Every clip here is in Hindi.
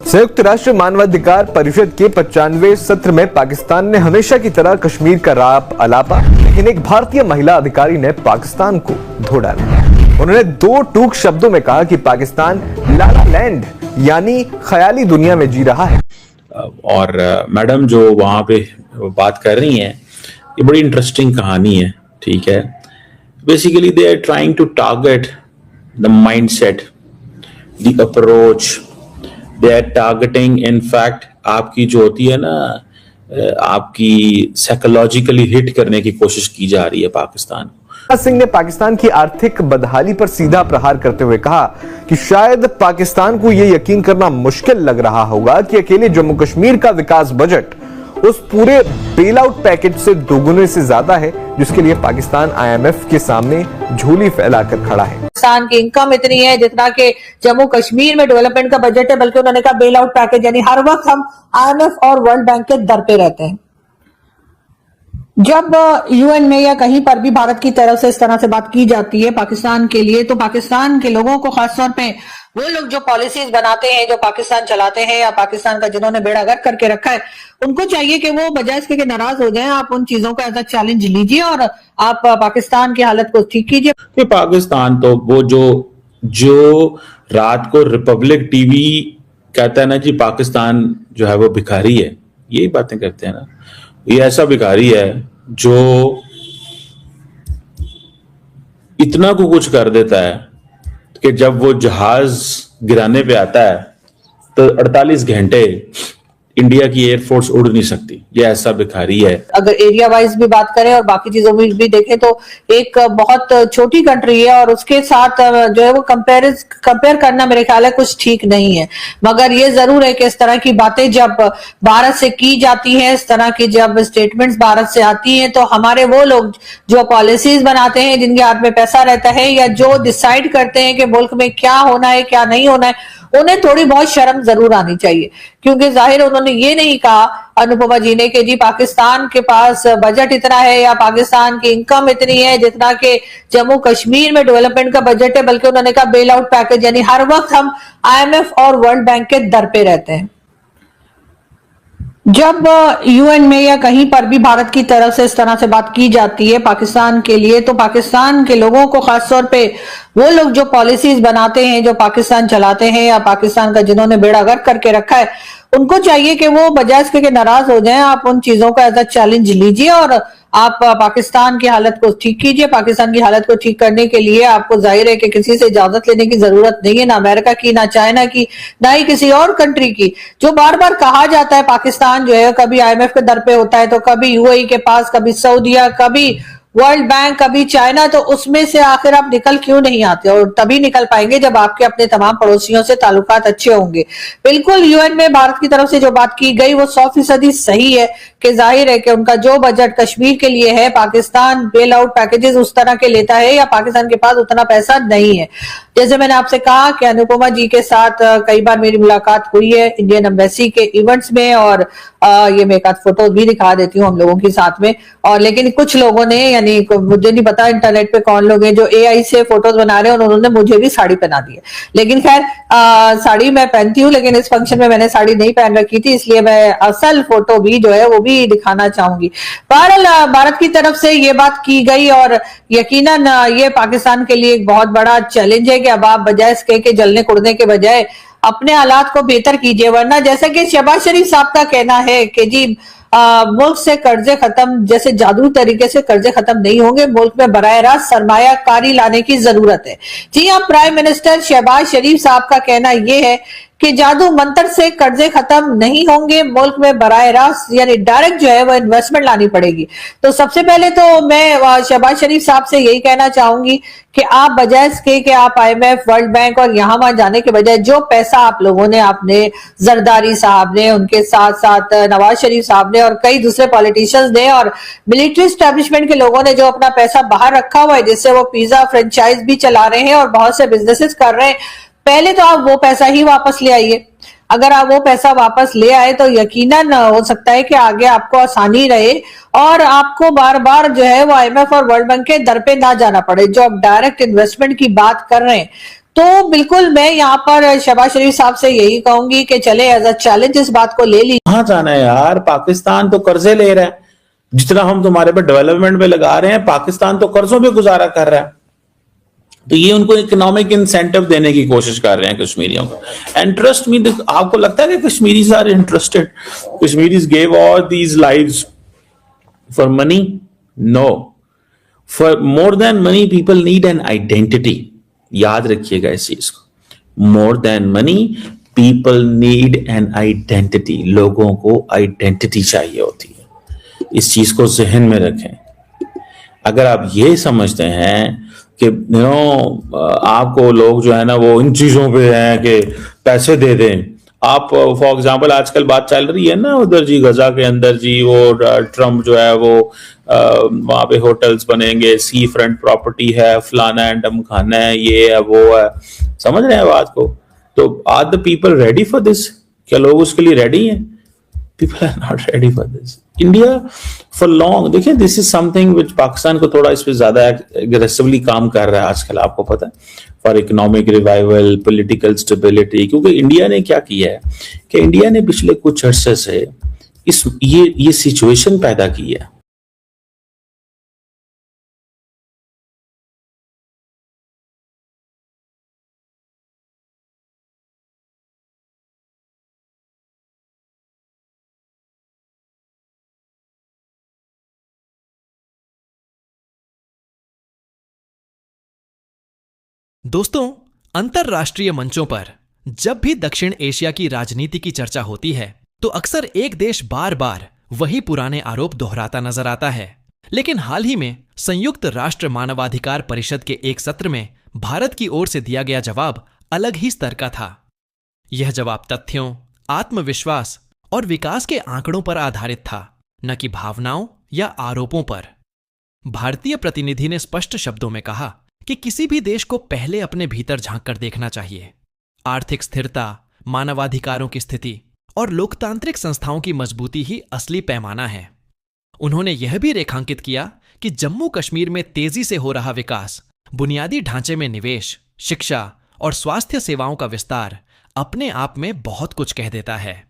संयुक्त राष्ट्र मानवाधिकार परिषद के 95वें सत्र में पाकिस्तान ने हमेशा की तरह कश्मीर का राप अलापा, लेकिन एक भारतीय महिला अधिकारी ने पाकिस्तान को धो डाला। उन्होंने दो टूक शब्दों में कहा कि पाकिस्तान लाला लैंड यानी ख्याली दुनिया में जी रहा है। और मैडम जो वहां पे बात कर रही हैं, ये बड़ी इंटरेस्टिंग कहानी है। ठीक है, basically they are trying to target the mindset, the approach, they are targeting in fact आपकी जो होती है ना, आपकी साइकोलॉजिकली हिट करने की कोशिश की जा रही है पाकिस्तान। सिंह ने पाकिस्तान की आर्थिक बदहाली पर सीधा प्रहार करते हुए कहा कि शायद पाकिस्तान को यह यकीन करना मुश्किल लग रहा होगा कि अकेले जम्मू कश्मीर का विकास बजट उस पूरे बेल आउट पैकेज से दोगुने से ज्यादा है जिसके लिए पाकिस्तान IMF के सामने झोली फैलाकर खड़ा है। पाकिस्तान की इनकम इतनी है जितना कि जम्मू कश्मीर में डेवलपमेंट का बजट है, बल्कि उन्होंने कहा बेल आउट पैकेज, यानी हर वक्त हम IMF और वर्ल्ड बैंक के दर पे रहते हैं। जब UN में या कहीं पर भी भारत की तरफ से इस तरह से बात की जाती है पाकिस्तान के लिए, तो पाकिस्तान के लोगों को, खासतौर पे वो लोग जो पॉलिसीज बनाते हैं, जो पाकिस्तान चलाते हैं या पाकिस्तान का जिन्होंने बेड़ा गर्क करके रखा है, उनको चाहिए कि वो बजाय इसके नाराज हो जाएं, आप उन चीजों का एज अ चैलेंज लीजिए और आप पाकिस्तान की हालत को ठीक कीजिए। पाकिस्तान तो वो जो रात को रिपब्लिक टीवी कहता है ना जी पाकिस्तान जो है वो भिखारी है, यही बातें करते हैं ना। ये ऐसा भिखारी है जो इतना को कुछ कर देता है कि जब वो जहाज गिराने पे आता है तो 48 घंटे इंडिया की एयरफोर्स उड़ नहीं सकती। ये ऐसा भिखारी है। अगर एरिया वाइज भी बात करें और बाकी चीजों में भी देखें तो एक बहुत छोटी कंट्री है और उसके साथ जो है वो कंपेयर करना मेरे ख्याल है कुछ ठीक नहीं है। मगर ये जरूर है कि इस तरह की बातें जब भारत से की जाती है, इस तरह की जब स्टेटमेंट्स भारत से आती हैं, तो हमारे वो लोग जो पॉलिसीज बनाते हैं, जिनके हाथ में पैसा रहता है या जो डिसाइड करते हैं कि मुल्क में क्या होना है क्या नहीं होना है, उन्हें थोड़ी बहुत शर्म जरूर आनी चाहिए। क्योंकि जाहिर उन्होंने ये नहीं कहा अनुपमा जी ने कि जी पाकिस्तान के पास बजट इतना है या पाकिस्तान की इनकम इतनी है जितना कि जम्मू कश्मीर में डेवलपमेंट का बजट है, बल्कि उन्होंने कहा बेल आउट पैकेज, यानी हर वक्त हम IMF और वर्ल्ड बैंक के दर पे रहते हैं। जब UN में या कहीं पर भी भारत की तरफ से इस तरह से बात की जाती है पाकिस्तान के लिए, तो पाकिस्तान के लोगों को, खासतौर पे वो लोग जो पॉलिसीज बनाते हैं, जो पाकिस्तान चलाते हैं या पाकिस्तान का जिन्होंने बेड़ा गर्क करके रखा है, उनको चाहिए कि वो बजाय इसके कि नाराज हो जाएं, आप उन चीजों का एज अ चैलेंज लीजिए और आप पाकिस्तान की हालत को ठीक कीजिए। पाकिस्तान की हालत को ठीक करने के लिए आपको जाहिर है कि किसी से इजाजत लेने की जरूरत नहीं है, ना अमेरिका की, ना चाइना की, ना ही किसी और कंट्री की। जो बार बार कहा जाता है पाकिस्तान जो है कभी IMF के दर पे होता है, तो कभी UAE के पास, कभी सऊदीया, कभी वर्ल्ड बैंक, कभी चाइना, तो उसमें से आखिर आप निकल क्यों नहीं आते? और तभी निकल पाएंगे जब आपके अपने तमाम पड़ोसियों से ताल्लुकात अच्छे होंगे। बिल्कुल UN में भारत की तरफ से जो बात की गई वो 100% सही है कि जाहिर है कि उनका जो बजट कश्मीर के लिए है, पाकिस्तान बेल आउट पैकेजेस उस तरह के लेता है या पाकिस्तान के पास उतना पैसा नहीं है। जैसे मैंने आपसे कहा कि अनुपमा जी के साथ कई बार मेरी मुलाकात हुई है इंडियन एम्बेसी के इवेंट्स में, और ये मैं एक आध फोटो भी दिखा देती हूँ हम लोगों के साथ में। और लेकिन कुछ लोगों ने, यानी मुझे नहीं पता इंटरनेट पे कौन लोग हैं जो AI से फोटोज बना रहे हैं, और उन्होंने मुझे भी साड़ी पहना दी है। लेकिन खैर साड़ी मैं पहनती हूँ, लेकिन इस फंक्शन में मैंने साड़ी नहीं पहन रखी थी, इसलिए मैं असल फोटो भी जो है वो भी दिखाना चाहूंगी। बहरहाल भारत की तरफ से ये बात की गई और यकीनन ये पाकिस्तान के लिए एक बहुत बड़ा चैलेंज है कि अब आप बजाय इसके के जलने कुड़ने के बजाय अपने हालात को बेहतर कीजिए। वरना जैसा कि शहबाज शरीफ साहब का कहना है कि जी मुल्क से कर्जे खत्म, जैसे जादू तरीके से कर्जे खत्म नहीं होंगे, मुल्क में बराह रास्त सरमायाकारी लाने की जरूरत है। जी हाँ, प्राइम मिनिस्टर शहबाज शरीफ साहब का कहना यह है कि जादू मंत्र से कर्जे खत्म नहीं होंगे, मुल्क में बराह रास्त यानी डायरेक्ट जो है वो इन्वेस्टमेंट लानी पड़ेगी। तो सबसे पहले तो मैं शहबाज शरीफ साहब से यही कहना चाहूंगी कि आप बजाय इसके कि आप IMF, वर्ल्ड बैंक और यहाँ वहां जाने के बजाय जो पैसा आप लोगों ने, आपने जरदारी साहब ने, उनके साथ साथ नवाज शरीफ साहब ने और कई दूसरे पॉलिटिशियंस ने और मिलिट्री स्टैब्लिशमेंट के लोगों ने जो अपना पैसा बाहर रखा हुआ है, जिससे वो पिज्जा फ्रेंचाइज भी चला रहे हैं और बहुत से बिजनेसेस कर रहे हैं, पहले तो आप वो पैसा ही वापस ले आइए। अगर आप वो पैसा वापस ले आए तो यकीनन हो सकता है कि आगे आपको आसानी रहे और आपको बार बार जो है वो IMF और वर्ल्ड बैंक के दर पे ना जाना पड़े। जो आप डायरेक्ट इन्वेस्टमेंट की बात कर रहे हैं, तो बिल्कुल मैं यहाँ पर शहबाज शरीफ साहब से यही कहूंगी कि चले एज अ चैलेंज इस बात को ले ली। कहां जाना है यार, पाकिस्तान तो कर्जे ले रहा है, जितना हम तुम्हारे पे डेवलपमेंट पे लगा रहे हैं पाकिस्तान तो कर्जों पे गुजारा कर रहा है। तो ये उनको इकोनॉमिक इंसेंटिव देने की कोशिश कर रहे हैं कश्मीरियों को। एंड ट्रस्ट मी, आपको लगता है कि Kashmiris are interested? Kashmiris gave all these lives for money? No, for more than money people need an identity. याद रखिएगा इस चीज को, more than money people need an identity. लोगों को आइडेंटिटी चाहिए होती है, इस चीज को जहन में रखें। अगर आप ये समझते हैं कि आपको लोग जो है ना वो इन चीजों पे हैं कि पैसे दे दें, आप फॉर एग्जांपल आजकल बात चल रही है ना उधर जी गजा के अंदर जी, वो ट्रम्प जो है वो वहां पे होटल्स बनेंगे, सी फ्रंट प्रॉपर्टी है, फलाना एंड ढमकाना है, ये है वो है, समझ रहे हैं बात को? तो are the people ready for this? क्या लोग उसके लिए रेडी हैं? People are not ready for this. India for long, देखिए this is something which Pakistan को थोड़ा इस पे ज्यादा एग्रेसिवली काम कर रहा है आजकल, आपको पता है, for economic revival, political stability. क्योंकि इंडिया ने क्या किया है कि इंडिया ने पिछले कुछ अरसे से ये सिचुएशन पैदा की है। दोस्तों, अंतरराष्ट्रीय मंचों पर जब भी दक्षिण एशिया की राजनीति की चर्चा होती है तो अक्सर एक देश बार बार वही पुराने आरोप दोहराता नजर आता है। लेकिन हाल ही में संयुक्त राष्ट्र मानवाधिकार परिषद के एक सत्र में भारत की ओर से दिया गया जवाब अलग ही स्तर का था। यह जवाब तथ्यों, आत्मविश्वास और विकास के आंकड़ों पर आधारित था, न कि भावनाओं या आरोपों पर। भारतीय प्रतिनिधि ने स्पष्ट शब्दों में कहा कि किसी भी देश को पहले अपने भीतर झांक कर देखना चाहिए। आर्थिक स्थिरता, मानवाधिकारों की स्थिति और लोकतांत्रिक संस्थाओं की मजबूती ही असली पैमाना है। उन्होंने यह भी रेखांकित किया कि जम्मू कश्मीर में तेजी से हो रहा विकास, बुनियादी ढांचे में निवेश, शिक्षा और स्वास्थ्य सेवाओं का विस्तार अपने आप में बहुत कुछ कह देता है।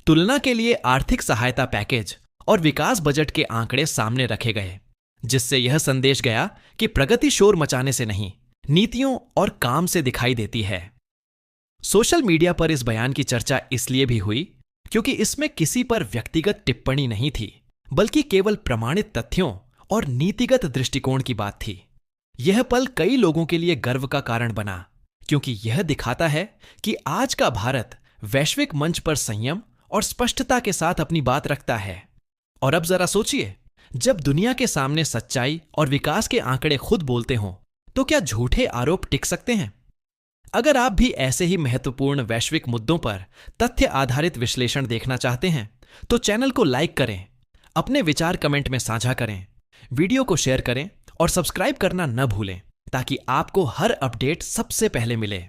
तुलना के लिए आर्थिक सहायता पैकेज और विकास बजट के आंकड़े सामने रखे गए, जिससे यह संदेश गया कि प्रगति शोर मचाने से नहीं, नीतियों और काम से दिखाई देती है। सोशल मीडिया पर इस बयान की चर्चा इसलिए भी हुई क्योंकि इसमें किसी पर व्यक्तिगत टिप्पणी नहीं थी, बल्कि केवल प्रमाणित तथ्यों और नीतिगत दृष्टिकोण की बात थी। यह पल कई लोगों के लिए गर्व का कारण बना, क्योंकि यह दिखाता है कि आज का भारत वैश्विक मंच पर संयम और स्पष्टता के साथ अपनी बात रखता है। और अब जरा सोचिए, जब दुनिया के सामने सच्चाई और विकास के आंकड़े खुद बोलते हों, तो क्या झूठे आरोप टिक सकते हैं? अगर आप भी ऐसे ही महत्वपूर्ण वैश्विक मुद्दों पर तथ्य आधारित विश्लेषण देखना चाहते हैं, तो चैनल को लाइक करें, अपने विचार कमेंट में साझा करें, वीडियो को शेयर करें और सब्सक्राइब करना न भूलें, ताकि आपको हर अपडेट सबसे पहले मिले।